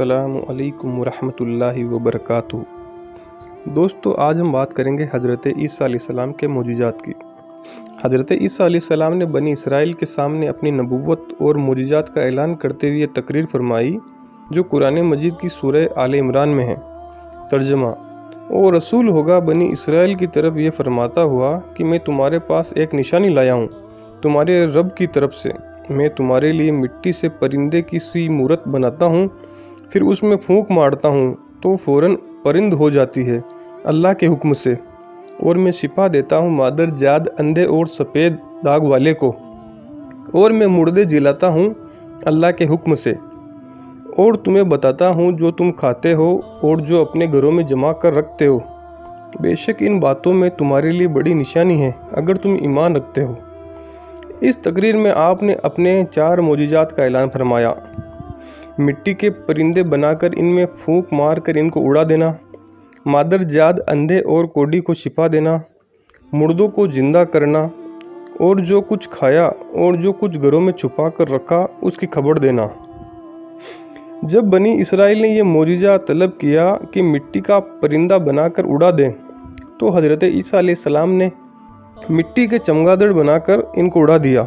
السلام علیکم ورحمۃ اللہ وبرکاتہ۔ دوستو، آج ہم بات کریں گے حضرت عیسیٰ علیہ السلام کے معجزات کی۔ حضرت عیسیٰ علیہ السلام نے بنی اسرائیل کے سامنے اپنی نبوت اور معجزات کا اعلان کرتے ہوئے تقریر فرمائی جو قرآن مجید کی سورہ آل عمران میں ہے۔ ترجمہ: اور رسول ہوگا بنی اسرائیل کی طرف یہ فرماتا ہوا کہ میں تمہارے پاس ایک نشانی لایا ہوں تمہارے رب کی طرف سے۔ میں تمہارے لیے مٹی سے پرندے کی سی مورت بناتا ہوں، پھر اس میں پھونک مارتا ہوں تو فوراً پرند ہو جاتی ہے اللہ کے حکم سے، اور میں شفا دیتا ہوں مادر جاد، اندھے اور سفید داغ والے کو، اور میں مردے جلاتا ہوں اللہ کے حکم سے، اور تمہیں بتاتا ہوں جو تم کھاتے ہو اور جو اپنے گھروں میں جمع کر رکھتے ہو۔ بے شک ان باتوں میں تمہارے لیے بڑی نشانی ہے اگر تم ایمان رکھتے ہو۔ اس تقریر میں آپ نے اپنے 4 معجزات کا اعلان فرمایا: مٹی کے پرندے بنا کر ان میں پھونک مار کر ان کو اڑا دینا، مادر جاد، اندھے اور کوڑی کو شفا دینا، مردوں کو زندہ کرنا، اور جو کچھ کھایا اور جو کچھ گھروں میں چھپا کر رکھا اس کی خبر دینا۔ جب بنی اسرائیل نے یہ معجزہ طلب کیا کہ مٹی کا پرندہ بنا کر اڑا دیں تو حضرت عیسیٰ علیہ السلام نے مٹی کے چمگادڑ بنا کر ان کو اڑا دیا۔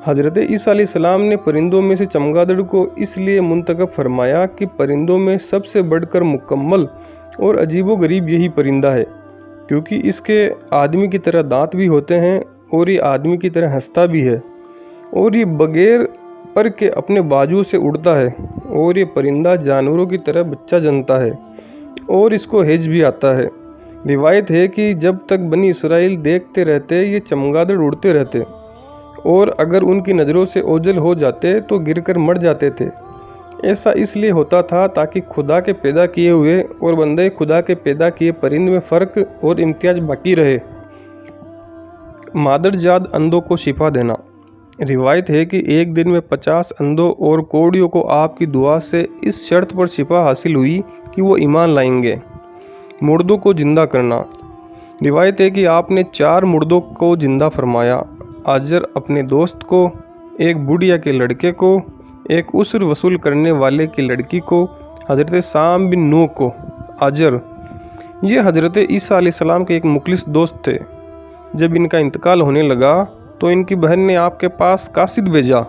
حضرت عیسیٰ علیہ السلام نے پرندوں میں سے چمگادڑ کو اس لیے منتخب فرمایا کہ پرندوں میں سب سے بڑھ کر مکمل اور عجیب و غریب یہی پرندہ ہے، کیونکہ اس کے آدمی کی طرح دانت بھی ہوتے ہیں اور یہ آدمی کی طرح ہنستا بھی ہے، اور یہ بغیر پر کے اپنے بازو سے اڑتا ہے، اور یہ پرندہ جانوروں کی طرح بچہ جنتا ہے اور اس کو ہیج بھی آتا ہے۔ روایت ہے کہ جب تک بنی اسرائیل دیکھتے رہتے یہ چمگادڑ اڑتے رہتے، اور اگر ان کی نظروں سے اوجھل ہو جاتے تو گر کر مر جاتے تھے۔ ایسا اس لیے ہوتا تھا تاکہ خدا کے پیدا کیے ہوئے اور بندے خدا کے پیدا کیے پرند میں فرق اور امتیاز باقی رہے۔ مادر جاد، اندھوں کو شفا دینا۔ روایت ہے کہ ایک دن میں 50 اندھوں اور کوڑیوں کو آپ کی دعا سے اس شرط پر شفا حاصل ہوئی کہ وہ ایمان لائیں گے۔ مردوں کو زندہ کرنا۔ روایت ہے کہ آپ نے 4 مردوں کو زندہ فرمایا: آجر اپنے دوست کو، ایک بڑھیا کے لڑکے کو، ایک عسر وصول کرنے والے کی لڑکی کو، حضرت سام بن نوح کو۔ آجر یہ حضرت عیسیٰ علیہ السلام کے ایک مخلص دوست تھے۔ جب ان کا انتقال ہونے لگا تو ان کی بہن نے آپ کے پاس قاصد بھیجا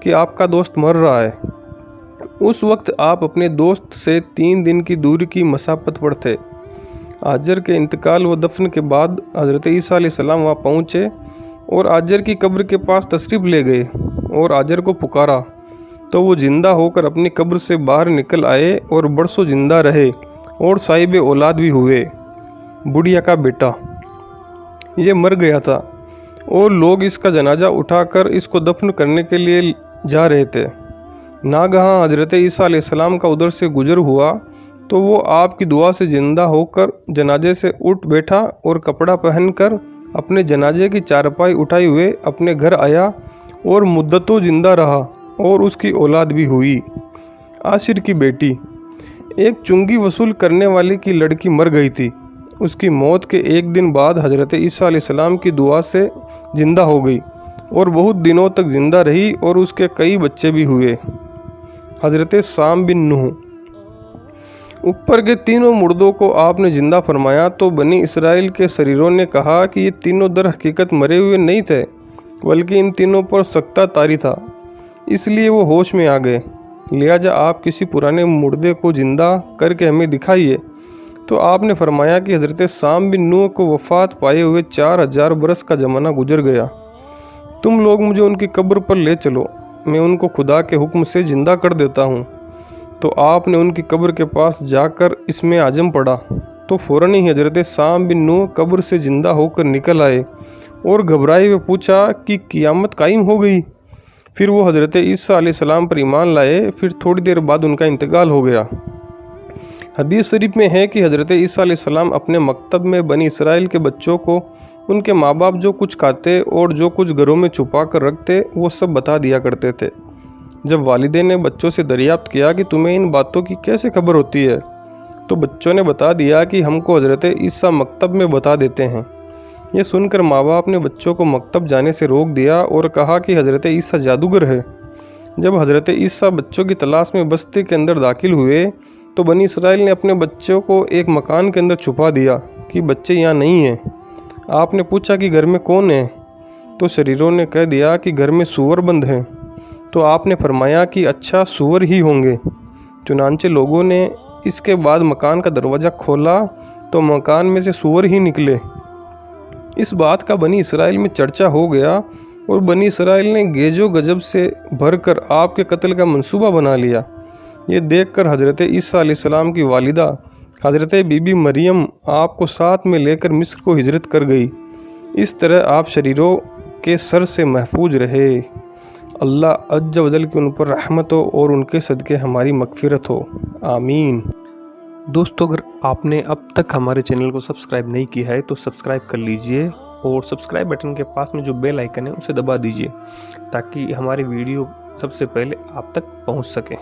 کہ آپ کا دوست مر رہا ہے۔ اس وقت آپ اپنے دوست سے 3 دن کی دوری کی مسافت پر تھے۔ آجر کے انتقال و دفن کے بعد حضرت عیسیٰ علیہ السلام وہاں پہنچے اور آجر کی قبر کے پاس تشریف لے گئے اور آجر کو پکارا تو وہ زندہ ہو کر اپنی قبر سے باہر نکل آئے اور برسوں زندہ رہے اور صاحب اولاد بھی ہوئے۔ بڑھیا کا بیٹا یہ مر گیا تھا اور لوگ اس کا جنازہ اٹھا کر اس کو دفن کرنے کے لیے جا رہے تھے۔ ناگہاں حضرت عیسیٰ علیہ السلام کا ادھر سے گزر ہوا تو وہ آپ کی دعا سے زندہ ہو کر جنازے سے اٹھ بیٹھا اور کپڑا پہن کر اپنے جنازے کی چارپائی اٹھائے ہوئے اپنے گھر آیا اور مدتوں زندہ رہا اور اس کی اولاد بھی ہوئی۔ عاشر کی بیٹی۔ ایک چنگی وصول کرنے والے کی لڑکی مر گئی تھی۔ اس کی موت کے 1 دن بعد حضرت عیسیٰ علیہ السلام کی دعا سے زندہ ہو گئی اور بہت دنوں تک زندہ رہی اور اس کے کئی بچے بھی ہوئے۔ حضرت سام بن نوح۔ اوپر کے تینوں مردوں کو آپ نے زندہ فرمایا تو بنی اسرائیل کے سریروں نے کہا کہ یہ تینوں در حقیقت مرے ہوئے نہیں تھے بلکہ ان تینوں پر سکتہ طاری تھا، اس لیے وہ ہوش میں آ گئے۔ لہٰذا آپ کسی پرانے مردے کو زندہ کر کے ہمیں دکھائیے۔ تو آپ نے فرمایا کہ حضرت سام بن نوح کو وفات پائے ہوئے 4000 برس کا زمانہ گزر گیا۔ تم لوگ مجھے ان کی قبر پر لے چلو، میں ان کو خدا کے حکم سے زندہ کر دیتا ہوں۔ تو آپ نے ان کی قبر کے پاس جا کر اس میں عجم پڑا تو فوراً ہی حضرت سام بن نوح قبر سے زندہ ہو کر نکل آئے اور گھبرائے ہوئے پوچھا کہ قیامت قائم ہو گئی۔ پھر وہ حضرت عیسیٰ علیہ السلام پر ایمان لائے۔ پھر تھوڑی دیر بعد ان کا انتقال ہو گیا۔ حدیث شریف میں ہے کہ حضرت عیسیٰ علیہ السلام اپنے مکتب میں بنی اسرائیل کے بچوں کو ان کے ماں باپ جو کچھ کھاتے اور جو کچھ گھروں میں چھپا کر رکھتے وہ سب بتا دیا کرتے تھے۔ جب والدین نے بچوں سے دریافت کیا کہ تمہیں ان باتوں کی کیسے خبر ہوتی ہے تو بچوں نے بتا دیا کہ ہم کو حضرت عیسیٰ مکتب میں بتا دیتے ہیں۔ یہ سن کر ماں باپ نے بچوں کو مکتب جانے سے روک دیا اور کہا کہ حضرت عیسیٰ جادوگر ہے۔ جب حضرت عیسیٰ بچوں کی تلاش میں بستی کے اندر داخل ہوئے تو بنی اسرائیل نے اپنے بچوں کو ایک مکان کے اندر چھپا دیا کہ بچے یہاں نہیں ہیں۔ آپ نے پوچھا کہ گھر میں کون ہے؟ تو شریروں نے کہہ دیا کہ گھر میں سور بند ہیں۔ تو آپ نے فرمایا کہ اچھا سور ہی ہوں گے۔ چنانچہ لوگوں نے اس کے بعد مکان کا دروازہ کھولا تو مکان میں سے سور ہی نکلے۔ اس بات کا بنی اسرائیل میں چرچا ہو گیا اور بنی اسرائیل نے گیج و غضب سے بھر کر آپ کے قتل کا منصوبہ بنا لیا۔ یہ دیکھ کر حضرت عیسیٰ علیہ السلام کی والدہ حضرت بی بی مریم آپ کو ساتھ میں لے کر مصر کو ہجرت کر گئی۔ اس طرح آپ شریروں کے سر سے محفوظ رہے۔ اللہ عز و جل کی ان پر رحمت ہو اور ان کے صدقے ہماری مغفرت ہو، آمین۔ دوستو، اگر آپ نے اب تک ہمارے چینل کو سبسکرائب نہیں کیا ہے تو سبسکرائب کر لیجئے اور سبسکرائب بٹن کے پاس میں جو بیل آئیکن ہے اسے دبا دیجئے تاکہ ہماری ویڈیو سب سے پہلے آپ تک پہنچ سکے۔